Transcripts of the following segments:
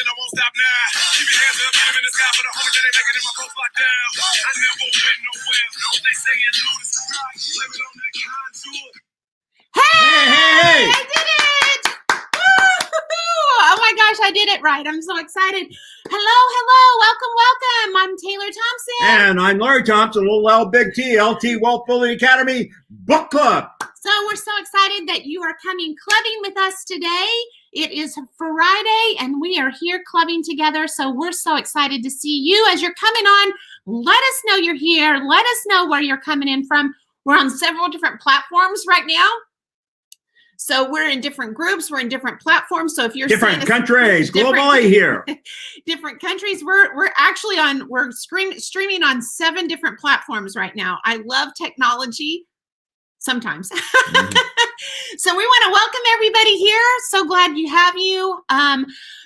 and I won't stop now. Keep your hands up, get them in the sky for the homies that ain't making it, my folks locked down. I never went nowhere. Know what they say in Luna's blame it on that contour. Hey! I did it! Woo-hoo-hoo! Oh my gosh, I did it right. I'm so excited. Hello. Welcome. I'm Taylor Thompson. And I'm Larry Thompson, Little L, Big T, LT Wealth Building Academy Book Club. So we're so excited that you are coming clubbing with us today. It is Friday, and we are here clubbing together. So we're so excited to see you as you're coming on. Let us know you're here. Let us know where you're coming in from. We're on several different platforms right now. So we're in different groups. We're in different platforms. So if you're different countries, globally here, different countries, we're actually on. We're streaming on 7 different platforms right now. I love technology. Sometimes. So we want to welcome everybody here. So glad you have you.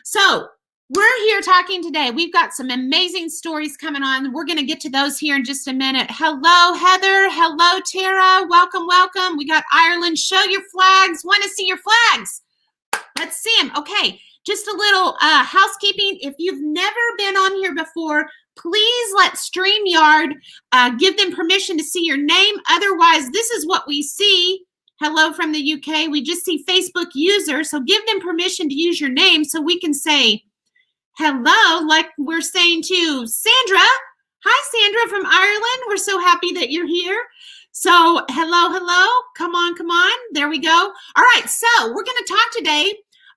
So we're here talking today. We've got some amazing stories coming on. We're going to get to those here in just a minute. Hello, Heather. Hello, Tara. Welcome. We got Ireland. Show your flags. Want to see your flags? Let's see them. Okay. Just a little housekeeping. If you've never been on here before, please let StreamYard give them permission to see your name. Otherwise, this is what we see. Hello from the UK. We just see Facebook user. So give them permission to use your name so we can say hello, like we're saying to Sandra. Hi, Sandra from Ireland. We're so happy that you're here. So hello. Come on. There we go. All right. So we're going to talk today.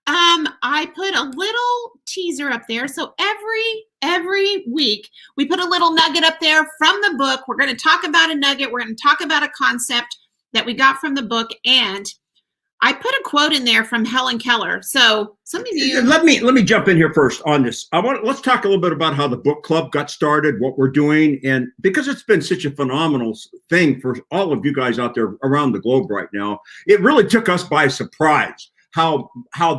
I put a little teaser up there. So every week we put a little nugget up there from the book. We're going to talk about a nugget. We're going to talk about a concept that we got from the book. And I put a quote in there from Helen Keller. So some of you let me jump in here first on this. Let's talk a little bit about how the book club got started, what we're doing, and because it's been such a phenomenal thing for all of you guys out there around the globe right now, it really took us by surprise how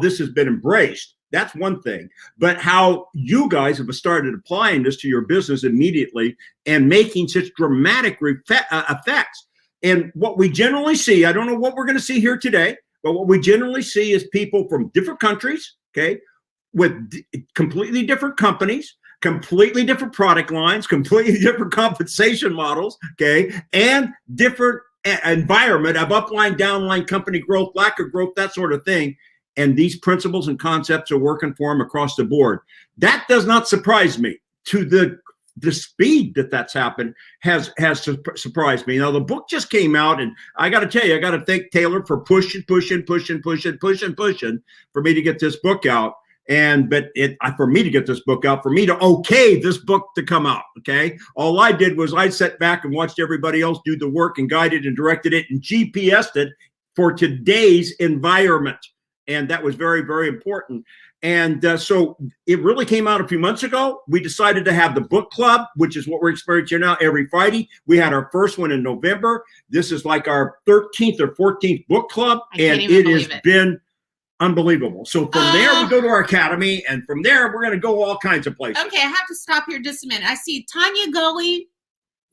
this has been embraced. That's one thing, but how you guys have started applying this to your business immediately and making such dramatic effects. And what we generally see, I don't know what we're going to see here today, but what we generally see is people from different countries, okay, with completely different companies, completely different product lines, completely different compensation models, okay, and different environment of upline, downline, company growth, lack of growth, that sort of thing. And these principles and concepts are working for them across the board. That does not surprise me. To the speed that's happened has surprised me. Now the book just came out, and I got to tell you, I got to thank Taylor for pushing for me to get this book out. For me to get this book out, for me to okay this book to come out, okay? All I did was I sat back and watched everybody else do the work and guided and directed it and GPSed it for today's environment. And that was very, very important. And so it really came out a few months ago. We decided to have the book club, which is what we're experiencing now every Friday. We had our first one in November. This is like our 13th or 14th book club. And it has been unbelievable. So from there, we go to our academy, and from there, we're going to go all kinds of places. Okay, I have to stop here just a minute. I see Tanya Gully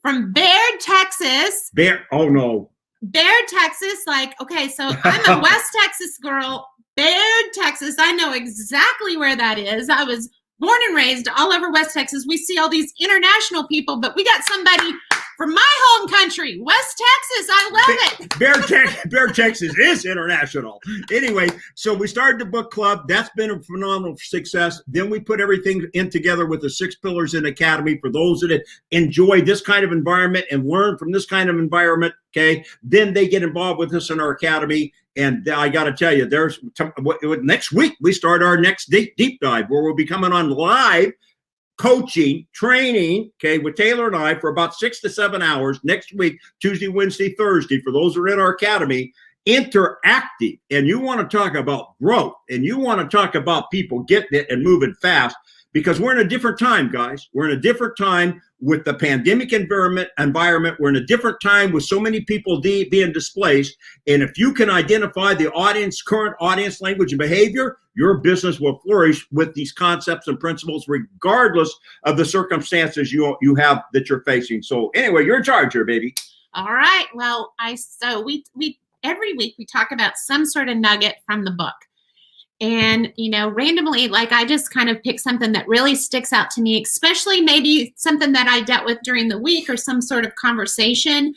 from Baird, Texas. Oh, no. Baird, Texas. Okay, so I'm a West Texas girl. Baird, Texas. I know exactly where that is. I was born and raised all over West Texas. We see all these international people, but we got somebody from my home country, West Texas. I love it. Baird, Texas is international. Anyway, so we started the book club. That's been a phenomenal success. Then we put everything in together with the 6 pillars in Academy for those that enjoy this kind of environment and learn from this kind of environment. Okay. Then they get involved with us in our academy. And I got to tell you, next week, we start our next deep dive where we'll be coming on live coaching, training, okay, with Taylor and I for about 6 to 7 hours next week, Tuesday, Wednesday, Thursday, for those who are in our academy, interactive. And you want to talk about growth, and you want to talk about people getting it and moving fast, because we're in a different time, guys. We're in a different time with the pandemic environment. We're in a different time with so many people being displaced. And if you can identify the current audience language and behavior, your business will flourish with these concepts and principles, regardless of the circumstances you have that you're facing. So anyway, you're in charge here, baby. All right. Well, we every week we talk about some sort of nugget from the book. And, randomly, like I just kind of pick something that really sticks out to me, especially maybe something that I dealt with during the week or some sort of conversation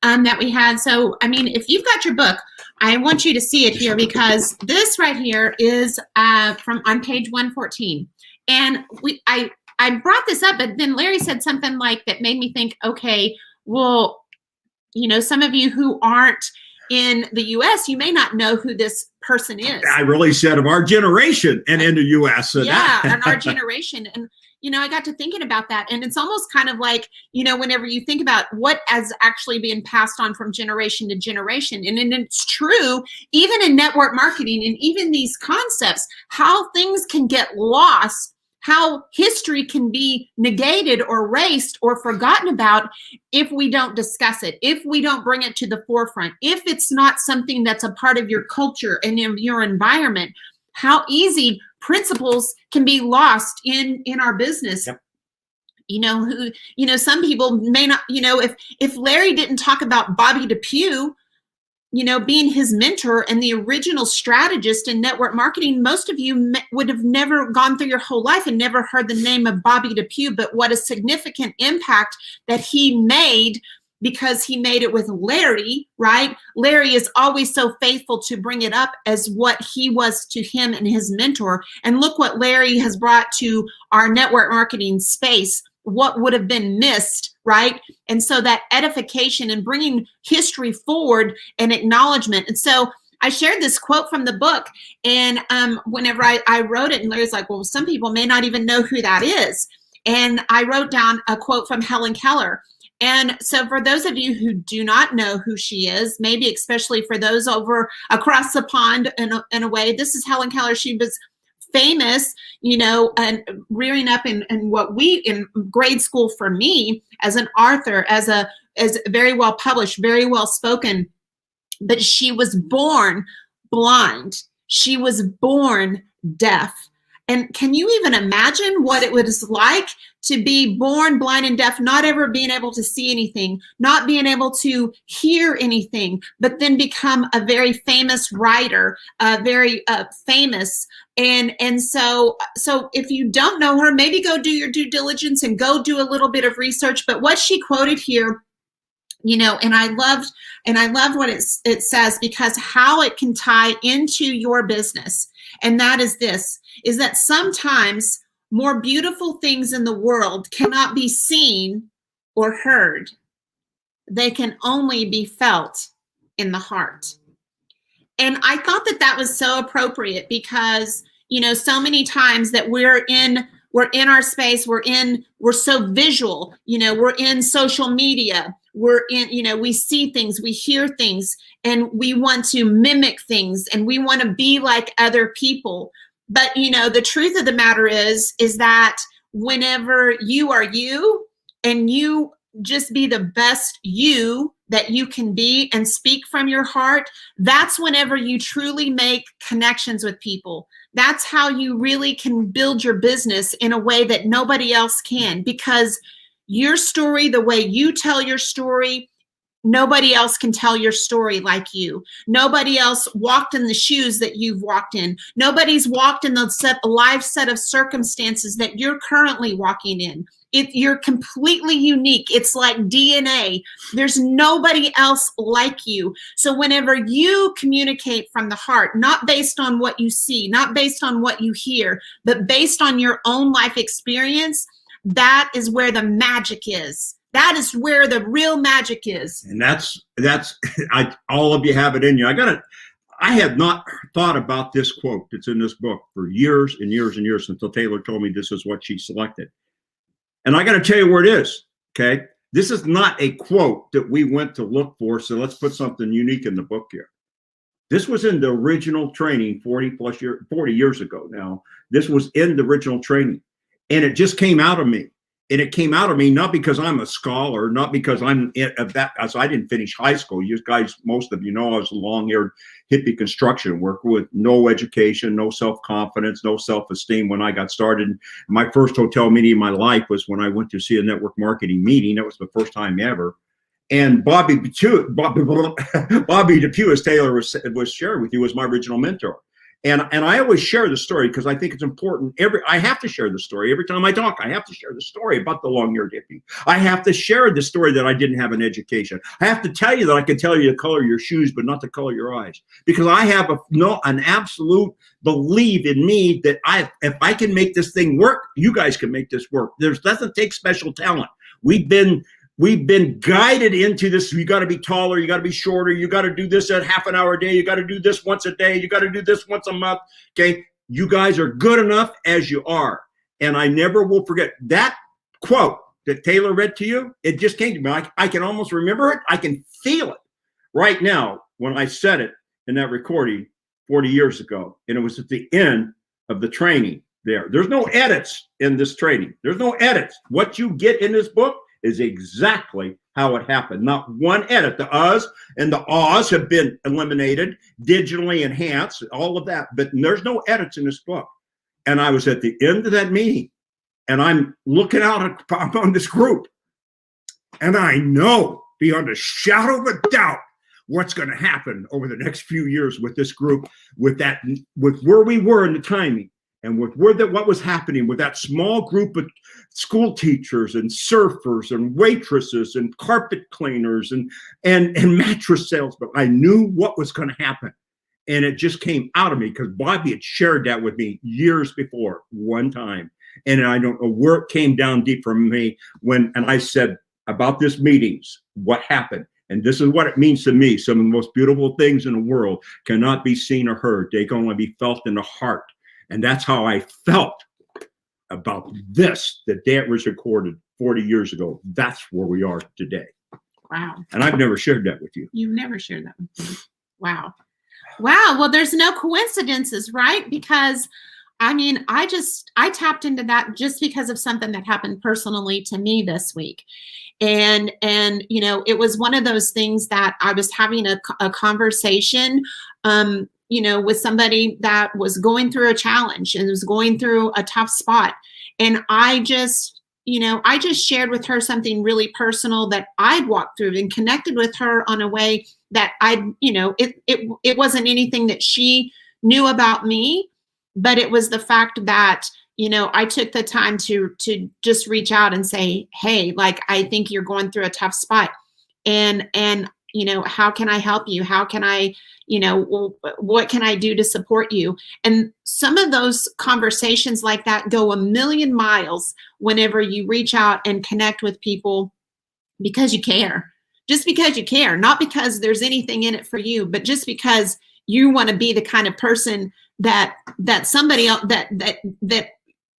that we had. So, I mean, if you've got your book, I want you to see it here, because this right here is on page 114. And I brought this up, but then Larry said something like that made me think, okay, well, some of you who aren't in the U.S., you may not know who this person is. I really said of our generation and in the U.S. So and our generation. And, I got to thinking about that. And it's almost kind of like, whenever you think about what has actually been passed on from generation to generation. And it's true, even in network marketing and even these concepts, how things can get lost, how history can be negated or erased or forgotten about if we don't discuss it, if we don't bring it to the forefront, if it's not something that's a part of your culture and in your environment, how easy principles can be lost in our business. Yep. Some people may not, if Larry didn't talk about Bobby DePew, being his mentor and the original strategist in network marketing, most of you would have never gone through your whole life and never heard the name of Bobby DePew, but what a significant impact that he made, because he made it with Larry, right? Larry is always so faithful to bring it up as what he was to him and his mentor. And look what Larry has brought to our network marketing space, what would have been missed, right? And so that edification and bringing history forward and acknowledgement. And so I shared this quote from the book, and whenever I wrote it, and Larry's like, well, some people may not even know who that is. And I wrote down a quote from Helen Keller. And so for those of you who do not know who she is, maybe especially for those over across the pond in a way, this is Helen Keller. She was famous, and rearing up in what we in grade school for me as an author, as very well published, very well spoken, but she was born blind. She was born deaf. And can you even imagine what it was like to be born blind and deaf, not ever being able to see anything, not being able to hear anything, but then become a very famous writer, very famous. And so if you don't know her, maybe go do your due diligence and go do a little bit of research. But what she quoted here, and I loved what it says, because how it can tie into your business. And that is this, is that sometimes more beautiful things in the world cannot be seen or heard. They can only be felt in the heart. And I thought that was so appropriate, because, so many times that we're in our space, we're so visual, we're in social media, we're in, we see things, we hear things, and we want to mimic things, and we want to be like other people. But, the truth of the matter is that whenever you are you, and you just be the best you that you can be and speak from your heart, that's whenever you truly make connections with people. That's how you really can build your business in a way that nobody else can, because your story, the way you tell your story, nobody else can tell your story like you. Nobody else walked in the shoes that you've walked in. Nobody's walked in the life set of circumstances that you're currently walking in. You're completely unique. It's like DNA. There's nobody else like you. So whenever you communicate from the heart, not based on what you see, not based on what you hear, but based on your own life experience, that is where the magic is. That is where the real magic is. And that's all of you have it in you. I had not thought about this quote that's in this book for years and years and years, until Taylor told me this is what she selected. And I got to tell you where it is. Okay. This is not a quote that we went to look for. So let's put something unique in the book here. This was in the original training 40 years ago now. This was in the original training, and it just came out of me. And it came out of me not because I'm a scholar, not because I'm as I didn't finish high school. You guys, most of you know, I was a long-haired hippie construction worker with no education, no self-confidence, no self-esteem when I got started. My first hotel meeting in my life was when I went to see a network marketing meeting. That was the first time ever. And Bobby DePew, as Taylor was sharing with you, was my original mentor. And I always share the story because I think it's important. I have to share the story. Every time I talk, I have to share the story about the long-eared hippie. I have to share the story that I didn't have an education. I have to tell you that I can tell you the color of your shoes, but not the color of your eyes. Because I have an absolute belief in me that if I can make this thing work, you guys can make this work. Doesn't take special talent. We've been guided into this. You got to be taller. You got to be shorter. You got to do this at half an hour a day. You got to do this once a day. You got to do this once a month. Okay. You guys are good enough as you are. And I never will forget that quote that Taylor read to you. It just came to me. I can almost remember it. I can feel it right now when I said it in that recording 40 years ago. And it was at the end of the training there. There's no edits in this training. There's no edits. What you get in this book is exactly how it happened. Not one edit. The uhs and the ahs have been eliminated, digitally enhanced, all of that. But there's no edits in this book. And I was at the end of that meeting, and I'm looking out on this group, and I know beyond a shadow of a doubt what's going to happen over the next few years with this group, with where we were in the timing. And with what was happening with that small group of school teachers and surfers and waitresses and carpet cleaners and mattress salesmen, I knew what was going to happen. And it just came out of me because Bobby had shared that with me years before one time. And I don't know where it came down deep from me and I said about this meetings, what happened. And this is what it means to me. Some of the most beautiful things in the world cannot be seen or heard. They can only be felt in the heart. And that's how I felt about this, the day it was recorded 40 years ago. That's where we are today. Wow. And I've never shared that with you. You've never shared that with me. Wow. Wow. Well, there's no coincidences, right? Because I mean, I tapped into that just because of something that happened personally to me this week. And you know, it was one of those things that I was having a conversation, you know, with somebody that was going through a challenge and was going through a tough spot. And I just shared with her something really personal that I'd walked through and connected with her on a way that it wasn't anything that she knew about me, but it was the fact that, you know, I took the time to just reach out and say, hey, like, I think you're going through a tough spot. And, you know, how can I help you? How can I, you know, what can I do to support you? And some of those conversations like that go a million miles whenever you reach out and connect with people because you care. Just because you care, not because there's anything in it for you, but just because you want to be the kind of person that somebody else that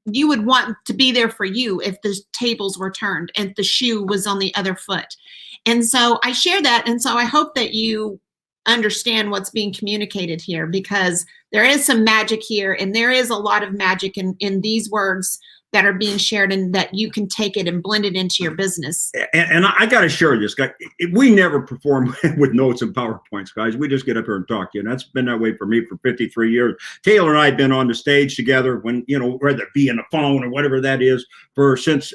you would want to be there for you if the tables were turned and the shoe was on the other foot. And so I share that. And so I hope that you understand what's being communicated here, because there is some magic here, and there is a lot of magic in these words that are being shared, and that you can take it and blend it into your business. And I got to share this, guy. We never perform with notes and PowerPoints, guys. We just get up here and talk. You know, that's been that way for me for 53 years. Taylor and I have been on the stage together when, you know, whether it be in the phone or whatever that is, since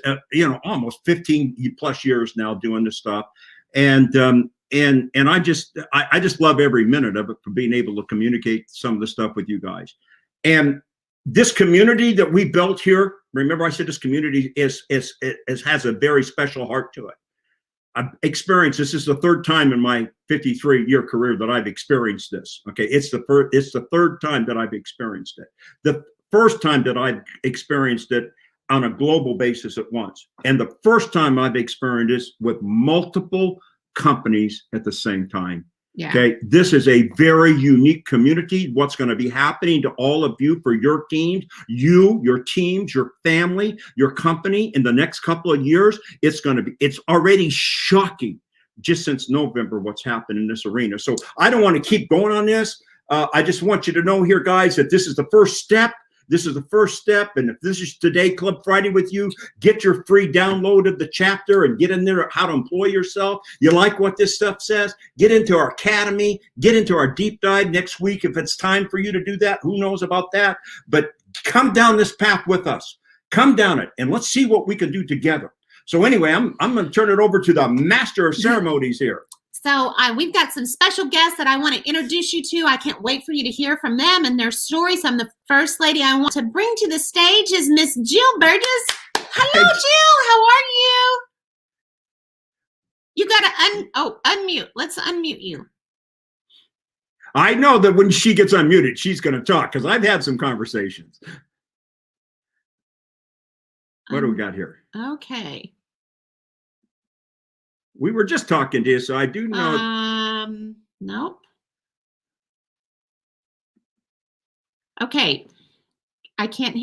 almost 15 plus years now doing this stuff. And I just love every minute of it, for being able to communicate some of the stuff with you guys. And this community that we built here, remember I said this community has a very special heart to it. I've experienced this. Is the third time in my 53-year career that I've experienced this. Okay, it's the third time that I've experienced it. The first time that I've experienced it on a global basis at once, and the first time I've experienced it with multiple companies at the same time. Yeah. Okay, this is a very unique community. What's going to be happening to all of you for your teams, your teams, your family, your company in the next couple of years, it's already shocking just since November what's happened in this arena. So I don't want to keep going on this. I just want you to know here, guys, that this is the first step. This is the first step. And if this is Today Club Friday with you, get your free download of the chapter and get in there, how to employ yourself. You like what this stuff says? Get into our academy, get into our deep dive next week. If it's time for you to do that, who knows about that? But come down this path with us. Come down it, and let's see what we can do together. So anyway, I'm going to turn it over to the master of ceremonies here. So we've got some special guests that I want to introduce you to. I can't wait for you to hear from them and their stories. The first lady I want to bring to the stage is Miss Jill Burgess. Hello, Jill. How are you? You got to unmute. Let's unmute you. I know that when she gets unmuted, she's going to talk because I've had some conversations. What do we got here? Okay. We were just talking to you, so I do know. Nope. Okay. I can't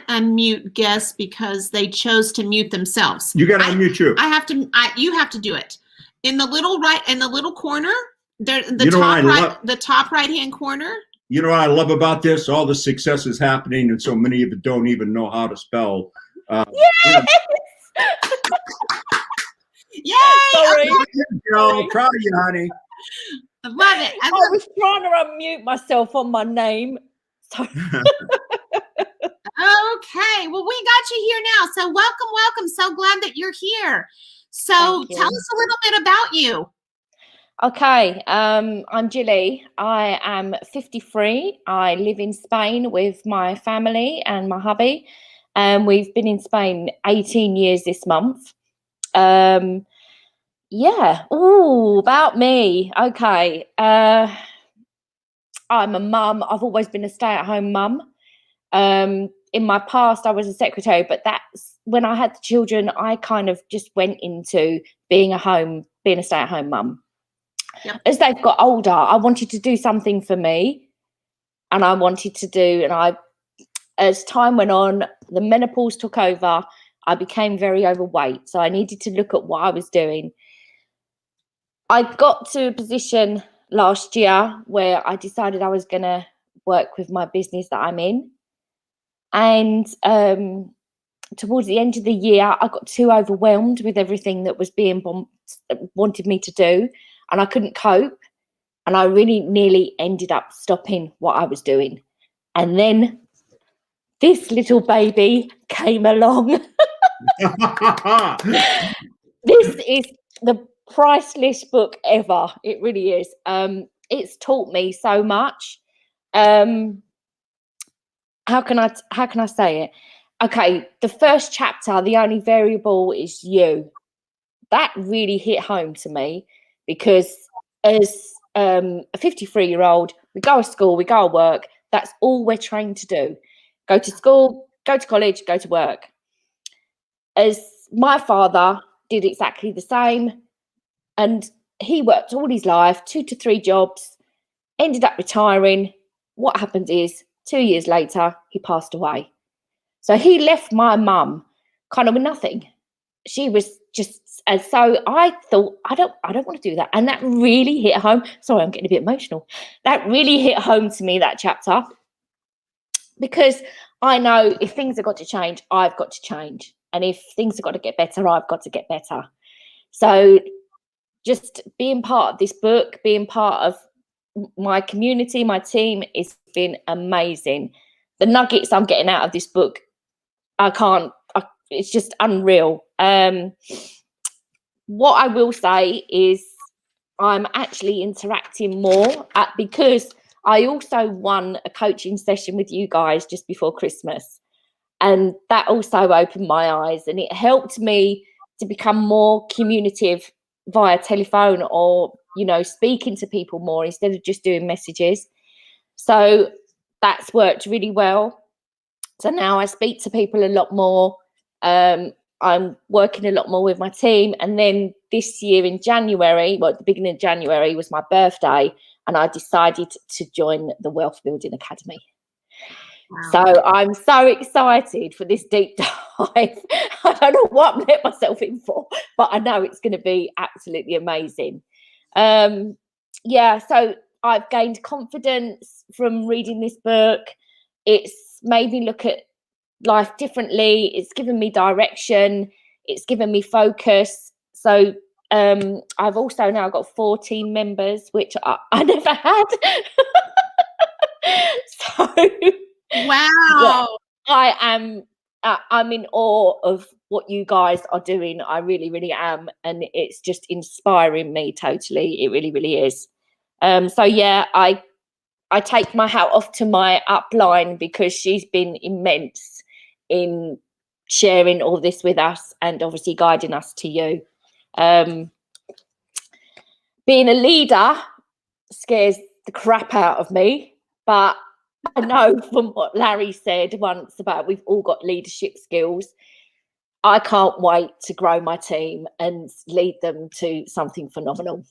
unmute guests because they chose to mute themselves. You got to unmute you. I have to. You have to do it in the little corner. There, the top right hand corner. You know what I love about this? All the success is happening, and so many of you don't even know how to spell. Yes! Yay! Sorry. Joe, proud of you, honey. I love it. I was trying to unmute myself on my name. Sorry. Okay. Well, we got you here now. So welcome. So glad that you're here. So tell us a little bit about you. Okay. I'm Jilly. I am 53. I live in Spain with my family and my hubby. We've been in Spain 18 years this month. Yeah. Oh, about me. Okay. I'm a mum. I've always been a stay-at-home mum. In my past, I was a secretary, but that's when I had the children, I kind of just went into being a stay-at-home mum. Yep. As they've got older, I wanted to do something for me, and as time went on, the menopause took over. I became very overweight, so I needed to look at what I was doing. I got to a position last year where I decided I was going to work with my business that I'm in. And towards the end of the year, I got too overwhelmed with everything that was being wanted me to do, and I couldn't cope. And I really nearly ended up stopping what I was doing. And then this little baby came along. This is the priceless book ever. It really is. It's taught me so much. How can I say it? Okay, the first chapter, the only variable is you. That really hit home to me because as a 53-year-old, we go to school, we go to work. That's all we're trained to do. Go to school, go to college, go to work. As my father did exactly the same, and he worked all his life, 2 to 3 jobs, ended up retiring. What happened is 2 years later, he passed away. So he left my mum kind of with nothing. She was just, and so I thought, I don't want to do that. And that really hit home. Sorry, I'm getting a bit emotional. That really hit home to me, that chapter, because I know if things have got to change, I've got to change. And if things have got to get better, I've got to get better. So just being part of this book, being part of my community, my team, has been amazing. The nuggets I'm getting out of this book, it's just unreal. What I will say is I'm actually interacting more because I also won a coaching session with you guys just before Christmas. And that also opened my eyes, and it helped me to become more communicative via telephone or, speaking to people more instead of just doing messages. So that's worked really well. So now I speak to people a lot more. I'm working a lot more with my team. And then this year in January, at the beginning of January was my birthday, and I decided to join the Wealth Building Academy. Wow. So I'm so excited for this deep dive. I don't know what I'm letting myself in for, but I know it's going to be absolutely amazing. So I've gained confidence from reading this book. It's made me look at life differently. It's given me direction. It's given me focus. So I've also now got 4 team members, which I never had. So wow. Yeah, I'm in awe of what you guys are doing. I really, really am. And it's just inspiring me totally. It really, really is. So yeah, I take my hat off to my upline because she's been immense in sharing all this with us and obviously guiding us to you. Being a leader scares the crap out of me, but I know from what Larry said once about we've all got leadership skills. I can't wait to grow my team and lead them to something phenomenal.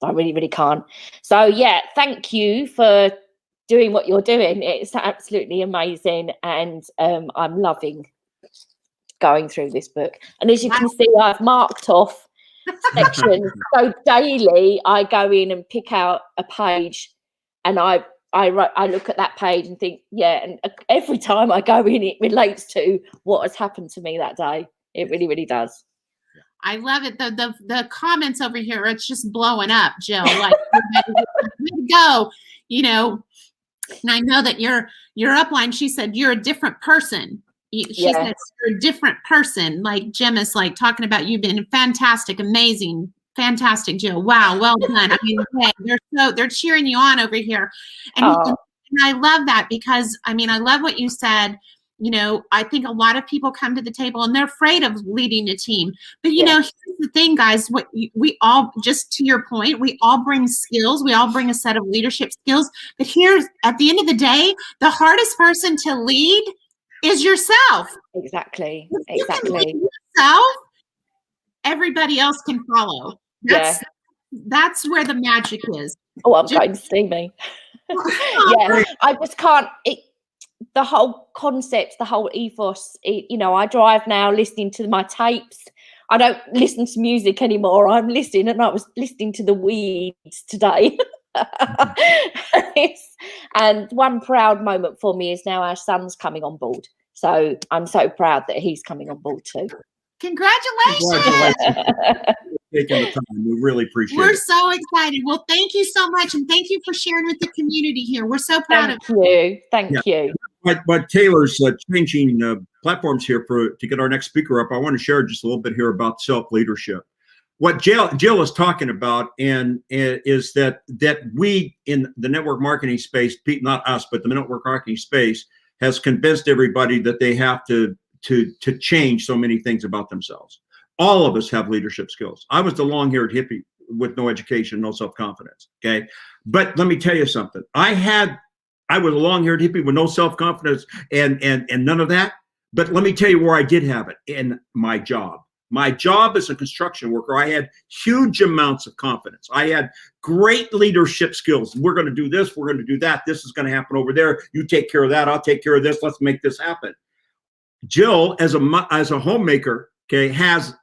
I really, really can't. So yeah, thank you for doing what you're doing. It's absolutely amazing, and I'm loving going through this book. And as you can see, I've marked off sections. So daily I go in and pick out a page, and I look at that page and think, yeah, and every time I go in, it relates to what has happened to me that day. It really, really does. I love it. The comments over here, it's just blowing up, Jill. Like, way to go, you know. And I know that your upline, she said you're a different person. She said you're a different person. Like Jim is like talking about you being fantastic, amazing, fantastic, Jill. Wow, well done. I mean, they're cheering you on over here, and I love that because I mean I love what you said. You know, I think a lot of people come to the table and they're afraid of leading a team. But, you know, here's the thing, guys, we all, just to your point, we all bring skills. We all bring a set of leadership skills. But here's, at the end of the day, the hardest person to lead is yourself. Exactly. If you can lead yourself, everybody else can follow. That's where the magic is. Oh, I'm going to see me. Yeah, I just can't. The whole concept, the whole ethos, you know, I drive now listening to my tapes. I don't listen to music anymore. I'm listening, and I was listening to the Weeds today. And one proud moment for me is now our son's coming on board. So I'm so proud that he's coming on board too. Congratulations. Taking the time. We really appreciate it. We're so excited. Well, thank you so much. And thank you for sharing with the community here. We're so proud of you. Thank you. But Taylor's changing platforms here to get our next speaker up. I want to share just a little bit here about self-leadership. What Jill is talking about is that we in the network marketing space, not us, but the network marketing space has convinced everybody that they have to change so many things about themselves. All of us have leadership skills. I was the long-haired hippie with no education, no self-confidence. Okay. But let me tell you something. I was a long-haired hippie with no self-confidence and none of that. But let me tell you where I did have it, in my job. My job as a construction worker, I had huge amounts of confidence. I had great leadership skills. We're going to do this. We're going to do that. This is going to happen over there. You take care of that. I'll take care of this. Let's make this happen. Jill, as a homemaker, okay, has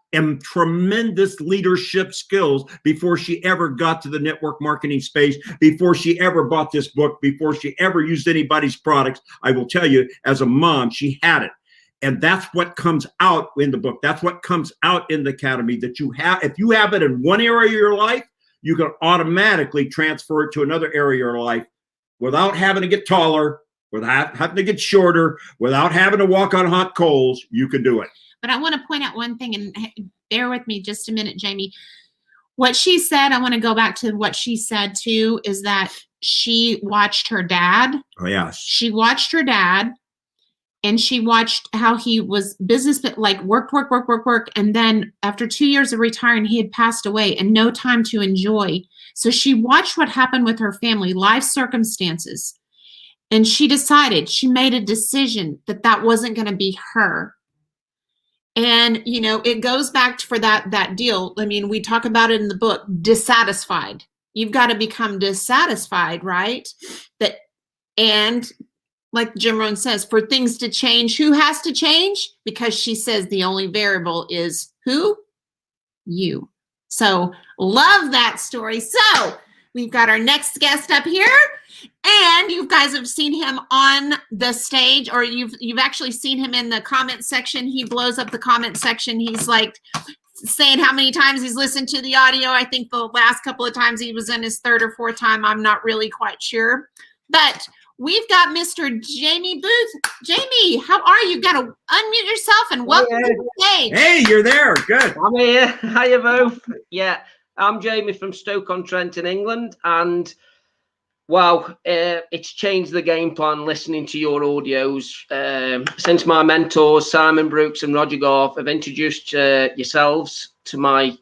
tremendous leadership skills before she ever got to the network marketing space, before she ever bought this book, before she ever used anybody's products. I will tell you, as a mom, she had it. And that's what comes out in the book. That's what comes out in the academy, that you have. If you have it in one area of your life, you can automatically transfer it to another area of your life without having to get taller, without having to get shorter, without having to walk on hot coals. You can do it. But I want to point out one thing, and bear with me just a minute, Jamie. What she said, I want to go back to what she said too, is that she watched her dad. Oh, yes. She watched her dad, and she watched how he was business, but like work. And then after 2 years of retiring, he had passed away and no time to enjoy. So she watched what happened with her family, life circumstances. And she made a decision that wasn't going to be her. And, you know, it goes back to for that deal. I mean, we talk about it in the book, dissatisfied. You've got to become dissatisfied, right? And like Jim Rohn says, for things to change, who has to change? Because she says the only variable is who? You. So love that story. So we've got our next guest up here. And you guys have seen him on the stage, or you've actually seen him in the comment section. He blows up the comment section. He's like saying how many times he's listened to the audio. I think the last couple of times he was in his third or fourth time. I'm not really quite sure. But we've got Mr. Jamie Booth. Jamie, how are you? Got to unmute yourself and welcome to the stage. Hey, you're there. Good. I'm here. Hiya, both. Yeah, I'm Jamie from Stoke-on-Trent in England, and wow, it's changed the game plan listening to your audios. Since my mentors, Simon Brooks and Roger Goff, have introduced yourselves to my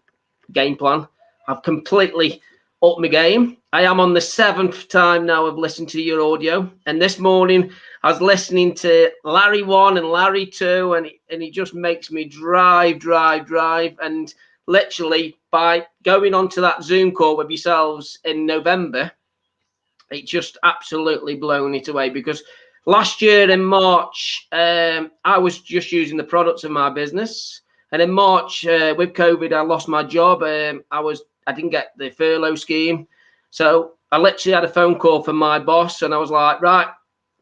game plan, I've completely upped my game. I am on the 7th time now of listening to your audio. And this morning, I was listening to Larry 1 and Larry 2, and it just makes me drive. And literally, by going onto that Zoom call with yourselves in November, it just absolutely blown it away, because last year in March, I was just using the products of my business. And in March, with COVID, I lost my job. I didn't get the furlough scheme. So I literally had a phone call from my boss, and I was like, right,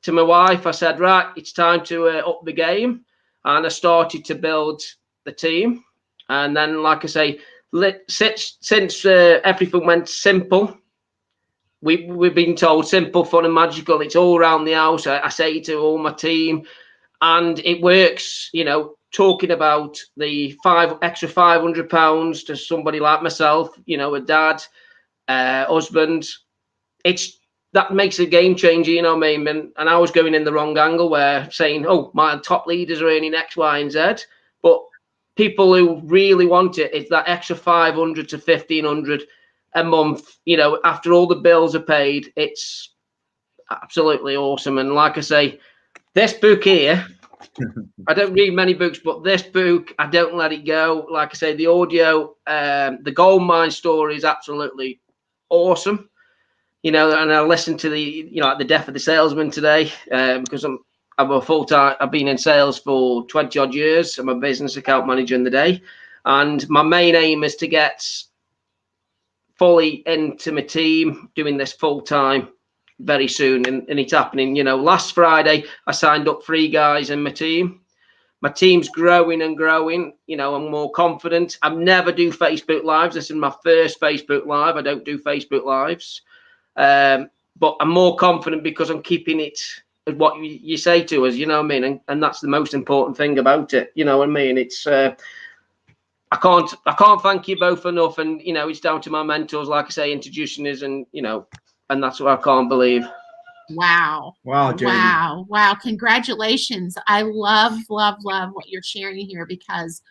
to my wife, I said, right, it's time to up the game. And I started to build the team. And then, like I say, since everything went simple, we've been told simple, fun and magical. It's all around the house. I say to all my team, and it works. You know, talking about the extra £500 to somebody like myself, you know, a dad, husband, that makes a game changer. You know what I mean? And I was going in the wrong angle, where saying, oh, my top leaders are earning X, Y, and Z, but people who really want it's that extra 500 to 1,500 a month, you know, after all the bills are paid. It's absolutely awesome. And like I say, this book here, I don't read many books, but this book, I don't let it go. Like I say, the audio, the gold mine story is absolutely awesome. You know, and I listened to the death of the salesman today, because I'm a full-time, I've been in sales for 20 odd years. I'm a business account manager in the day. And my main aim is to get fully into my team, doing this full time very soon, and it's happening. You know, last Friday I signed up 3 guys in my team. My team's growing and growing. You know, I'm more confident. I never do Facebook lives. This is my first Facebook live. I don't do Facebook lives, but I'm more confident because I'm keeping it as what you say to us. You know what I mean? And that's the most important thing about it. You know what I mean? It's I can't thank you both enough, and you know, it's down to my mentors, like I say, introducing us, and you know, and that's what I can't believe. Wow, Jamie. wow, congratulations. I love what you're sharing here, because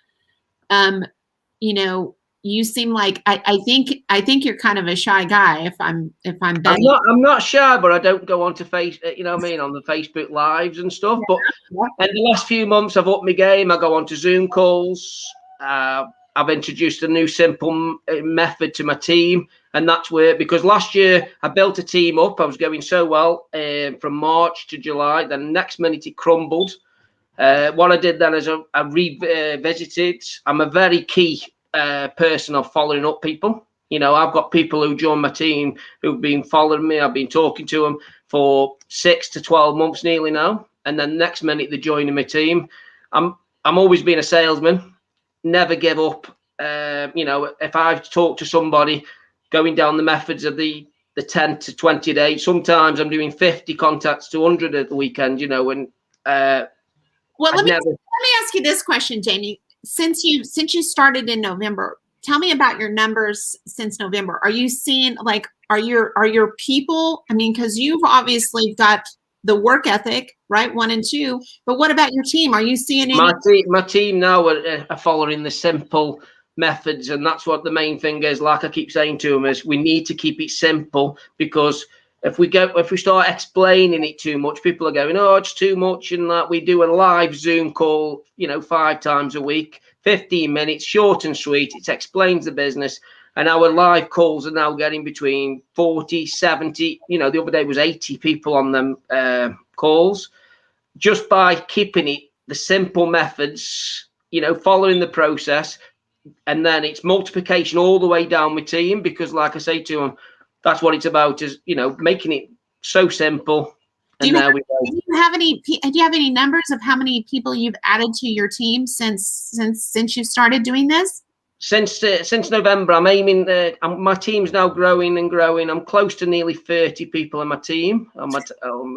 you know, you seem like I think you're kind of a shy guy, if I'm betting. I'm not shy, but I don't go on to you know what I mean, on the Facebook lives and stuff. But in the last few months, I've upped my game. I go on to Zoom calls. I've introduced a new simple method to my team, and that's where, because last year I built a team up. I was going so well from March to July. Then next minute it crumbled. What I did then is I revisited. I'm a very key person of following up people. You know, I've got people who join my team who've been following me. I've been talking to them for 6 to 12 months nearly now, and then next minute they're joining my team. I'm always been a salesman. Never give up. You know, if I've talked to somebody, going down the methods of the 10 to 20 a day, sometimes I'm doing 50 contacts to 100 at the weekend, you know, and well, let me ask you this question, Jamie. Since you started in November, tell me about your numbers since November. Are you seeing, like, are your people, I mean, because you've obviously got the work ethic, right? 1 and 2. But what about your team? Are you seeing any? My team now are following the simple methods, and that's what the main thing is. Like I keep saying to them, is we need to keep it simple, because if we start explaining it too much, people are going, oh, it's too much. And that we do a live Zoom call, you know, 5 times a week, 15 minutes, short and sweet. It explains the business. And our live calls are now getting between 40, 70, you know, the other day was 80 people on them calls, just by keeping it the simple methods, you know, following the process. And then it's multiplication all the way down with team, because like I say to them, that's what it's about, is, you know, making it so simple. And there we go. Do you have any numbers of how many people you've added to your team since you started doing this? since November, I'm aiming. My team's now growing and growing. I'm close to nearly 30 people in my team on my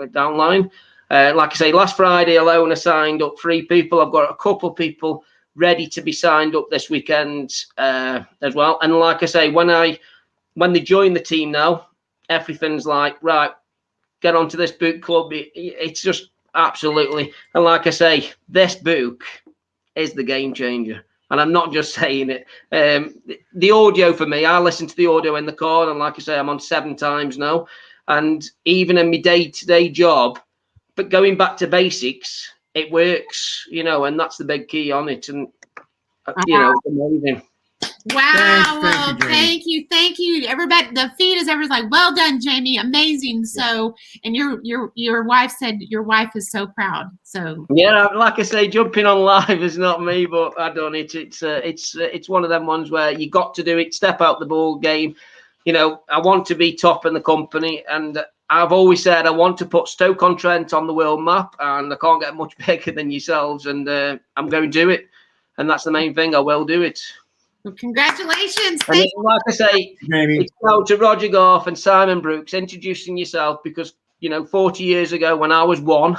downline. Like I say, last Friday alone, I signed up 3 people. I've got a couple of people ready to be signed up this weekend as well. And like I say, when they join the team now, everything's like, right, get onto this book club. It's just absolutely. And like I say, this book is the game changer. And I'm not just saying it. The audio for me, I listen to the audio in the car, and like I say, I'm on 7 times now. And even in my day-to-day job, but going back to basics, it works, and that's the big key on it. And it's amazing. Wow. Thank you. Everybody, the feed is everyone's like, well done, Jamie. Amazing. So, and your wife said your wife is so proud. So yeah, like I say, jumping on live is not me, but I done it. It's one of them ones where you got to do it, step out the ball game. I want to be top in the company, and I've always said I want to put Stoke-on-Trent on the world map, and I can't get much bigger than yourselves, and I'm going to do it. And that's the main thing. I will do it. Well, congratulations. And like I say, it's down to Roger Goff and Simon Brooks introducing yourself, because 40 years ago when I was 1,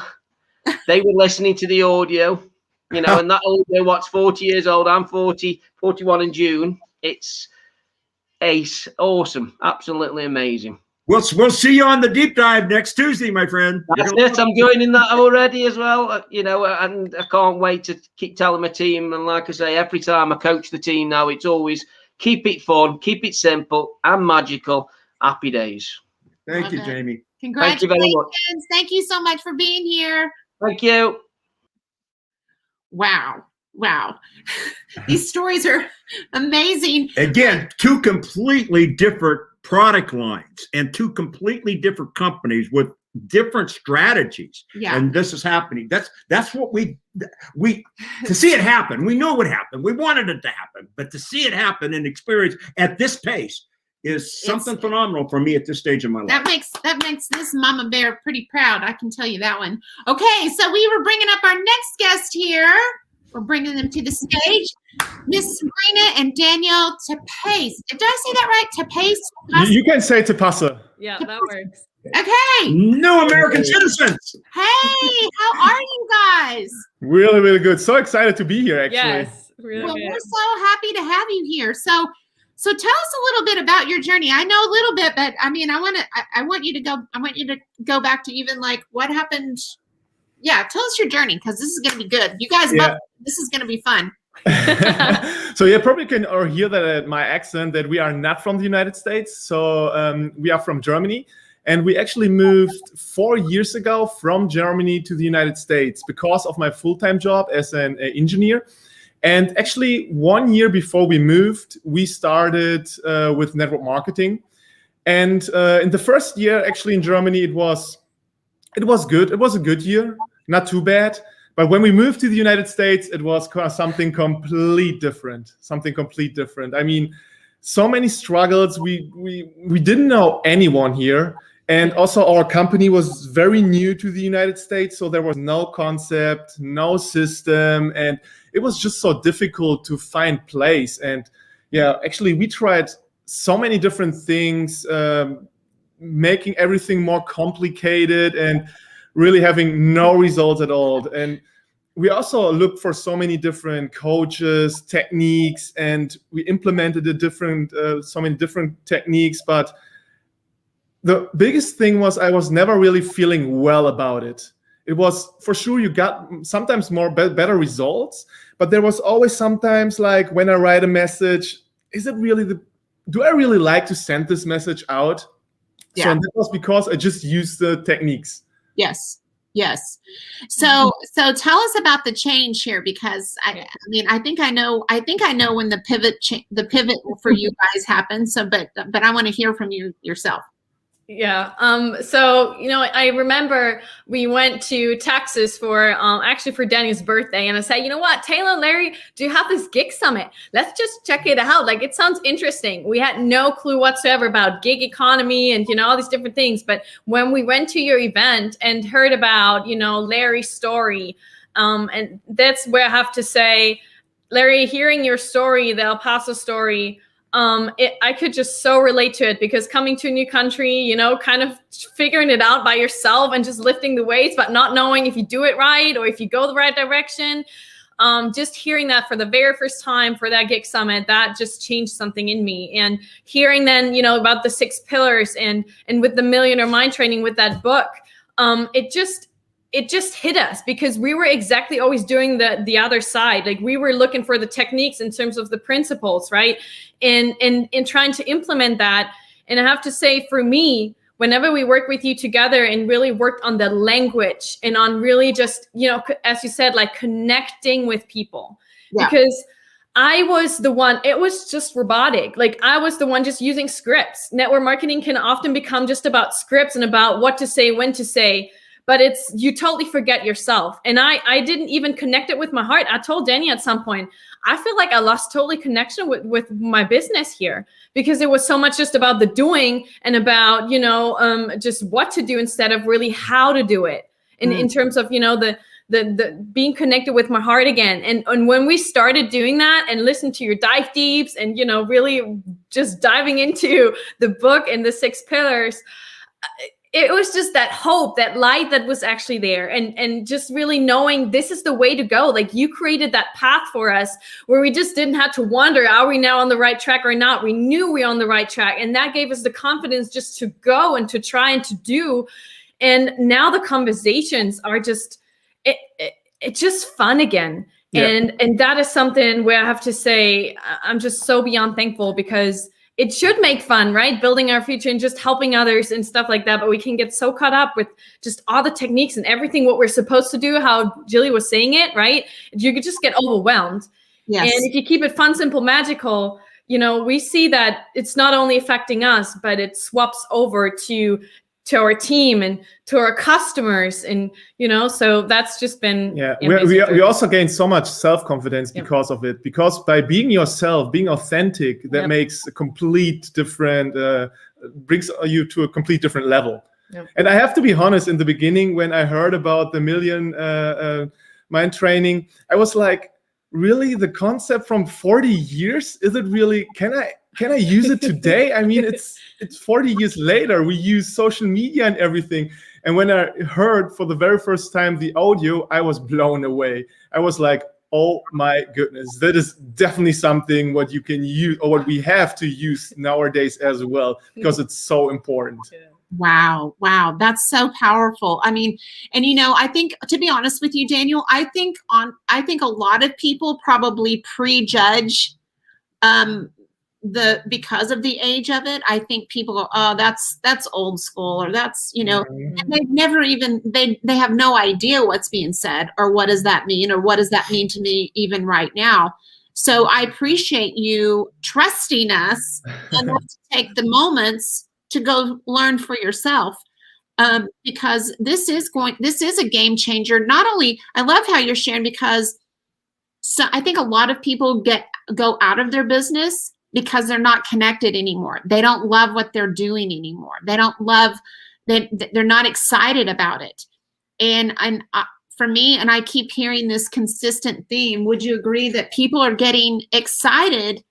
they were listening to the audio, and that audio, what's 40 years old, I'm 41 in June. It's ace, awesome, absolutely amazing. We'll see you on the deep dive next Tuesday, my friend. That's it. I'm joining that already as well, and I can't wait to keep telling my team. And like I say, every time I coach the team now, it's always keep it fun, keep it simple and magical. Happy days. Thank you, Jamie. Congratulations. Thank you very much. Thank you so much for being here. Thank you. Wow. These stories are amazing. Again, 2 completely different product lines and 2 completely different companies with different strategies. Yeah. And this is happening. That's what we to see it happen. We know what happened. We wanted it to happen, but to see it happen and experience at this pace is something phenomenal for me at this stage of my life. That makes this mama bear pretty proud. I can tell you that one. Okay, so we were bringing up our next guest here. We're bringing them to the stage. Miss Sabrina and Danielle Tepace. Did I say that right? Tepace? You can say Tepasa. Yeah, that works. Okay. No American citizens. Hey, how are you guys? Really, really good. So excited to be here, actually. Yes, really Well, good. we're so happy to have you here. So tell us a little bit about your journey. I know a little bit, but I mean, I want you to go back to even like what happened. Yeah, tell us your journey, because this is going to be good. You guys, this is going to be fun. So you probably can hear that my accent that we are not from the United States. So we are from Germany, and we actually moved 4 years ago from Germany to the United States because of my full-time job as an engineer. And actually 1 year before we moved, we started with network marketing. And in the first year, actually in Germany, it was good. It was a good year, not too bad. But when we moved to the United States, it was something complete different. I mean, so many struggles. We didn't know anyone here. And also our company was very new to the United States. So there was no concept, no system. And it was just so difficult to find place. And yeah, actually we tried so many different things, making everything more complicated and really having no results at all. And we also looked for so many different coaches, techniques, and we implemented so many different techniques. But the biggest thing was I was never really feeling well about it. It was for sure you got sometimes better results, but there was always sometimes like when I write a message, do I really like to send this message out? Yeah. So that was because I just used the techniques. Yes. So tell us about the change here, because I think I know when the pivot for you guys happened. So, but I want to hear from you yourself. Yeah. So, I remember we went to Texas for Danny's birthday, and I said, you know what, Taylor and Larry, do you have this gig summit? Let's just check it out. Like, it sounds interesting. We had no clue whatsoever about gig economy and, all these different things. But when we went to your event and heard about, Larry's story, and that's where I have to say, Larry, hearing your story, the El Paso story, I could just so relate to it, because coming to a new country, you know, kind of figuring it out by yourself and just lifting the weights, but not knowing if you do it right or if you go the right direction. Just hearing that for the very first time for that Gig Summit, that just changed something in me. And hearing then, you know, about the 6 pillars and with the Millionaire Mind Training with that book, it just hit us, because we were exactly always doing the other side. Like, we were looking for the techniques in terms of the principles, right? And trying to implement that. And I have to say, for me, whenever we work with you together and really worked on the language and on really just, you know, as you said, like connecting with people, because I was the one, it was just robotic. Like, I was the one just using scripts. Network marketing can often become just about scripts and about what to say, when to say, but you totally forget yourself. And I didn't even connect it with my heart. I told Danny at some point, I feel like I lost totally connection with my business here, because it was so much just about the doing and about, you know, just what to do instead of really how to do it. And in terms of, you know, the being connected with my heart again. And when we started doing that and listened to your dive deeps and, you know, really just diving into the book and the 6 pillars, it was just that hope, that light that was actually there, and just really knowing this is the way to go. Like, you created that path for us where we just didn't have to wonder, are we now on the right track or not? We knew we were on the right track, and that gave us the confidence just to go and to try and to do. And now the conversations are just, it's just fun again. Yeah. And that is something where I have to say, I'm just so beyond thankful, because it should make fun, right? Building our future and just helping others and stuff like that. But we can get so caught up with just all the techniques and everything, what we're supposed to do, how Jilly was saying it, right? You could just get overwhelmed. Yes. And if you keep it fun, simple, magical, you know, we see that it's not only affecting us, but it swaps over to our team and to our customers, and you know, so that's just been we also gain so much self-confidence because of it, because by being yourself, being authentic, that makes a complete different brings you to a complete different level. And I have to be honest, in the beginning when I heard about the Mind Training, I was like, really, the concept from 40 years, is it really, can I use it today? I mean, it's 40 years later. We use social media and everything. And when I heard for the very first time the audio, I was blown away. I was like, oh my goodness, that is definitely something what you can use, or what we have to use nowadays as well, because it's so important. Wow. That's so powerful. I mean, and you know, I think, to be honest with you, Daniel, I think a lot of people probably prejudge because of the age of it. I think people go, oh, that's old school, or that's, you know, and they've never even, they have no idea what's being said, or what does that mean, or what does that mean to me even right now. So I appreciate you trusting us enough to take the moments to go learn for yourself, because this is a game changer. Not only, I love how you're sharing, because I think a lot of people go out of their business because they're not connected anymore. They don't love what they're doing anymore. They don't love, they're not excited about it. And for me, and I keep hearing this consistent theme, would you agree that people are getting excited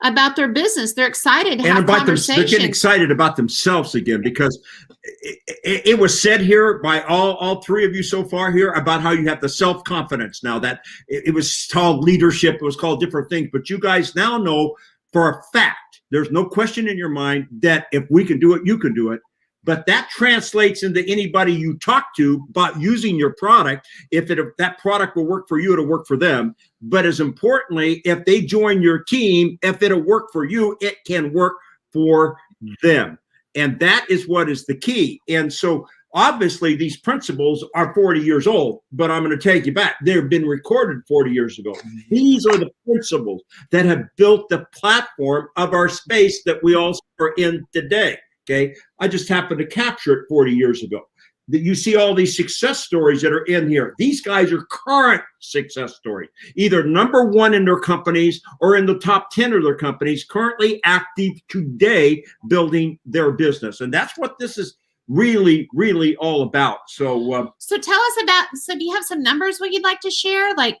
about their business? They're excited to have conversations. They're getting excited about themselves again, because it was said here by all 3 of you so far here about how you have the self-confidence now, that it was called leadership, it was called different things, but you guys now know for a fact, there's no question in your mind that if we can do it, you can do it. But that translates into anybody you talk to about using your product. If that product will work for you, it'll work for them. But as importantly, if they join your team, if it'll work for you, it can work for them. And that is what is the key. And so obviously these principles are 40 years old, but I'm going to take you back. They've been recorded 40 years ago. These are the principles that have built the platform of our space that we all are in today. Okay, I just happened to capture it 40 years ago. That you see all these success stories that are in here. These guys are current success stories, either #1 in their companies or in the top 10 of their companies, currently active today, building their business. And that's what this is really, really all about. So, so tell us about. So, do you have some numbers what you'd like to share? Like,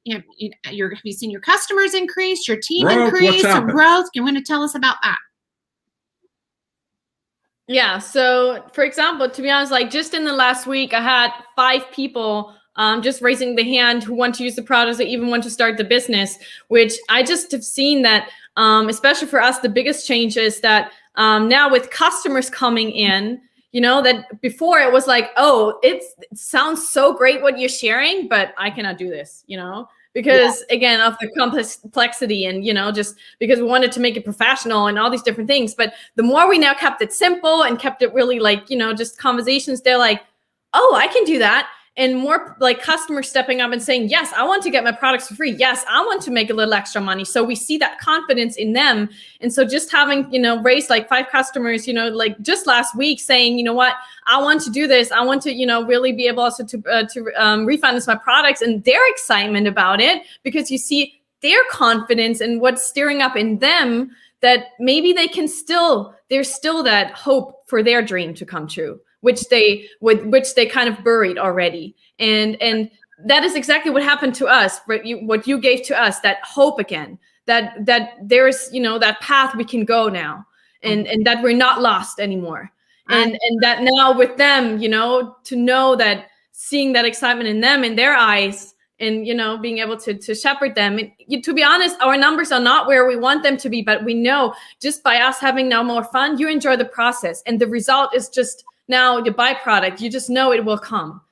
have you seen your customers increase, your team Growth, what's increase, or happened? growth? You want to tell us about that? Yeah. So, for example, to be honest, like just in the last week, I had 5 people just raising the hand who want to use the products or even want to start the business, which I just have seen that, especially for us, the biggest change is that now with customers coming in, you know, that before it was like, oh, it sounds so great what you're sharing, but I cannot do this, you know, because again, of the complexity and, you know, just because we wanted to make it professional and all these different things. But the more we now kept it simple and kept it really like, you know, just conversations, they're like, oh, I can do that. And more like customers stepping up and saying, yes, I want to get my products for free. Yes, I want to make a little extra money. So we see that confidence in them. And so just having, you know, raised like 5 customers, you know, like just last week saying, you know what, I want to do this. I want to, you know, really be able also to refinance my products and their excitement about it, because you see their confidence and what's stirring up in them, that maybe they can still, there's still that hope for their dream to come true, which they kind of buried already. And that is exactly what happened to us, what you gave to us, that hope again, that there's, you know, that path we can go now, and that we're not lost anymore. And that now with them, you know, to know that, seeing that excitement in them, in their eyes, and, you know, being able to shepherd them. And to be honest, our numbers are not where we want them to be, but we know just by us having now more fun, you enjoy the process, and the result is just now the byproduct. You just know it will come,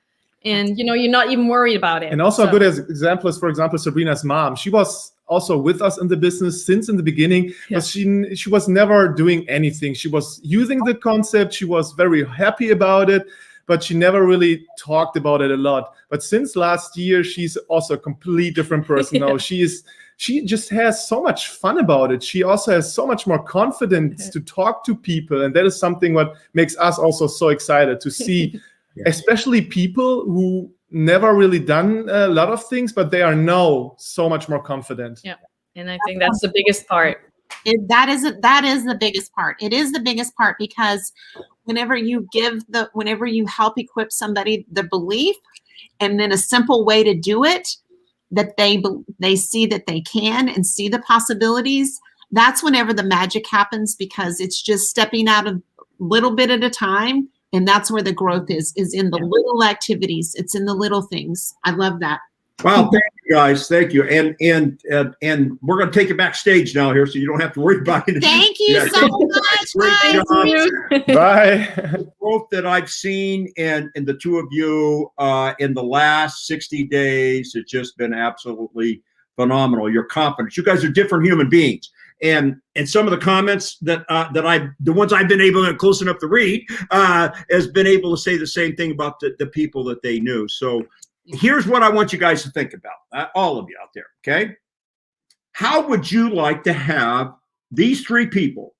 and, you know, you're not even worried about it. And also a good example is, for example, Sabrina's mom. She was also with us in the business since in the beginning, but she was never doing anything. She was using the concept. She was very happy about it, but she never really talked about it a lot. But since last year, she's also a complete different person now. She just has so much fun about it. She also has so much more confidence to talk to people. And that is something what makes us also so excited to see, especially people who never really done a lot of things, but they are now so much more confident. Yeah. And I think that's the biggest part. That is the biggest part. It is the biggest part, because whenever you help equip somebody the belief, and then a simple way to do it, that they see that they can and see the possibilities, that's whenever the magic happens, because it's just stepping out a little bit at a time. And that's where the growth is in the little activities. It's in the little things. I love that. Wow, thank you guys. Thank you. And we're going to take it backstage now here, so you don't have to worry about it. Thank you so much. Great job. Bye. The growth that I've seen in the two of you in the last 60 days has just been absolutely phenomenal. Your confidence. You guys are different human beings. And some of the comments that the ones I've been able to close enough to read has been able to say the same thing about the people that they knew. So here's what I want you guys to think about, all of you out there, okay? How would you like to have these 3 people,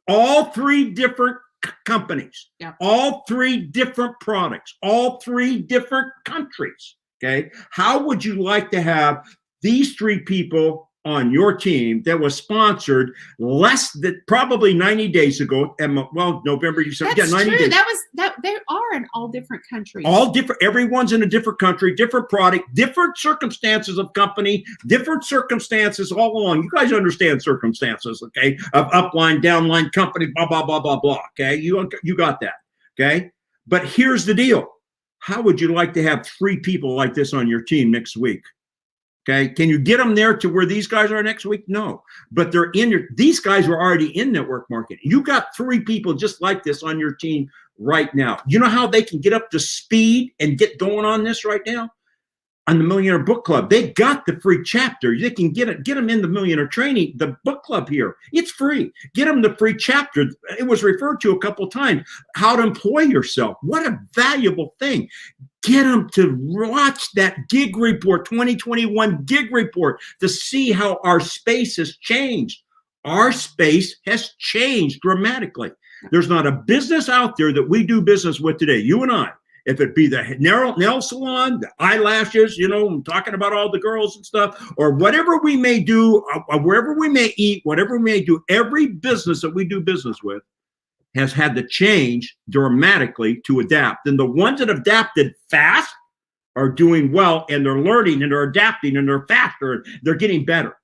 all 3 different companies, all 3 different products, all 3 different countries, okay? How would you like to have these 3 people on your team that was sponsored less than probably 90 days ago? And well, November, December, That's 90 true. days. They are in all different countries. All different, everyone's in a different country, different product, different circumstances of company, different circumstances all along. You guys understand circumstances, okay? Of upline, downline company, blah, blah, blah, blah, blah, okay? You got that, okay? But here's the deal. How would you like to have 3 people like this on your team next week? Okay, can you get them there to where these guys are next week? No, but they're in these guys are already in network marketing. You got 3 people just like this on your team right now. You know how they can get up to speed and get going on this right now? On the Millionaire Book Club. They got the free chapter. They can get them in the Millionaire Training, the book club here. It's free. Get them the free chapter. It was referred to a couple times. How to employ yourself. What a valuable thing. Get them to watch that gig report, 2021 gig report, to see how our space has changed. Our space has changed dramatically. There's not a business out there that we do business with today, you and I, if it be the nail salon, the eyelashes, you know, I'm talking about all the girls and stuff, or whatever we may do, wherever we may eat, whatever we may do, every business that we do business with has had to change dramatically to adapt. And the ones that adapted fast are doing well, and they're learning and they're adapting and they're faster and they're getting better.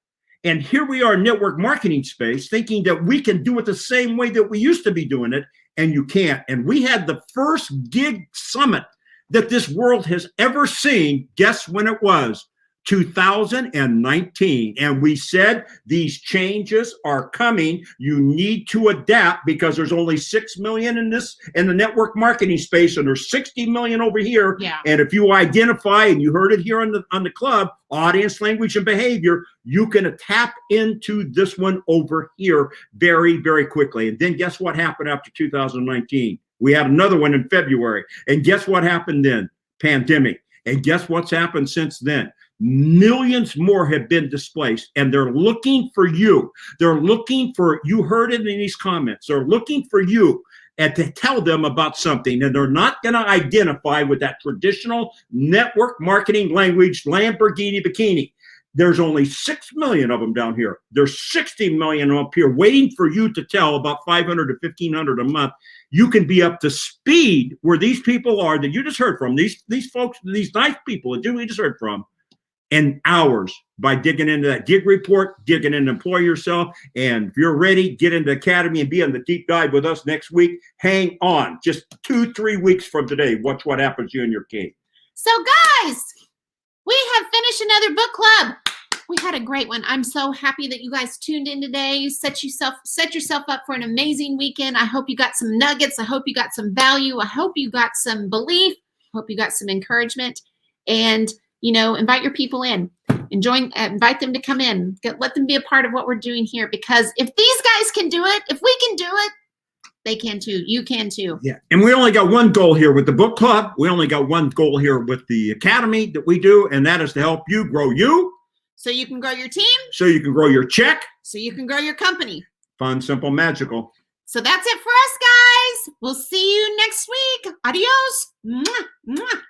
And here we are in network marketing space thinking that we can do it the same way that we used to be doing it, and you can't. And we had the first gig summit that this world has ever seen. Guess when it was? 2019. And we said these changes are coming. You need to adapt because there's only 6 million in the network marketing space, and there's 60 million over here. Yeah. And if you identify, and you heard it here on the club, audience, language, and behavior, you can tap into this one over here very, very quickly. And then guess what happened after 2019? We had another one in February. And guess what happened then? Pandemic. And guess what's happened since then? Millions more have been displaced, and they're looking for you. They're looking for, you heard it in these comments, they're looking for you and to tell them about something, and they're not going to identify with that traditional network marketing language, Lamborghini bikini. There's only 6 million of them down here. There's 60 million up here waiting for you to tell about 500 to 1,500 a month. You can be up to speed where these people are that you just heard from, these folks, these nice people that you just heard from, in hours by digging into that gig report, digging into Employ Yourself. And if you're ready, get into the academy and be on the deep dive with us next week. Hang on, just 2-3 weeks from today. Watch what happens to you and your king. So guys, we have finished another book club. We had a great one. I'm so happy that you guys tuned in today. Set yourself up for an amazing weekend. I hope you got some nuggets. I hope you got some value. I hope you got some belief. I hope you got some encouragement. And invite your people in. Invite them to come in. Let them be a part of what we're doing here, because if these guys can do it, if we can do it, they can too. You can too. Yeah. And we only got one goal here with the book club. We only got one goal here with the academy that we do, and that is to help you grow you. So you can grow your team. So you can grow your check. So you can grow your company. Fun, simple, magical. So that's it for us, guys. We'll see you next week. Adios. Mwah, mwah.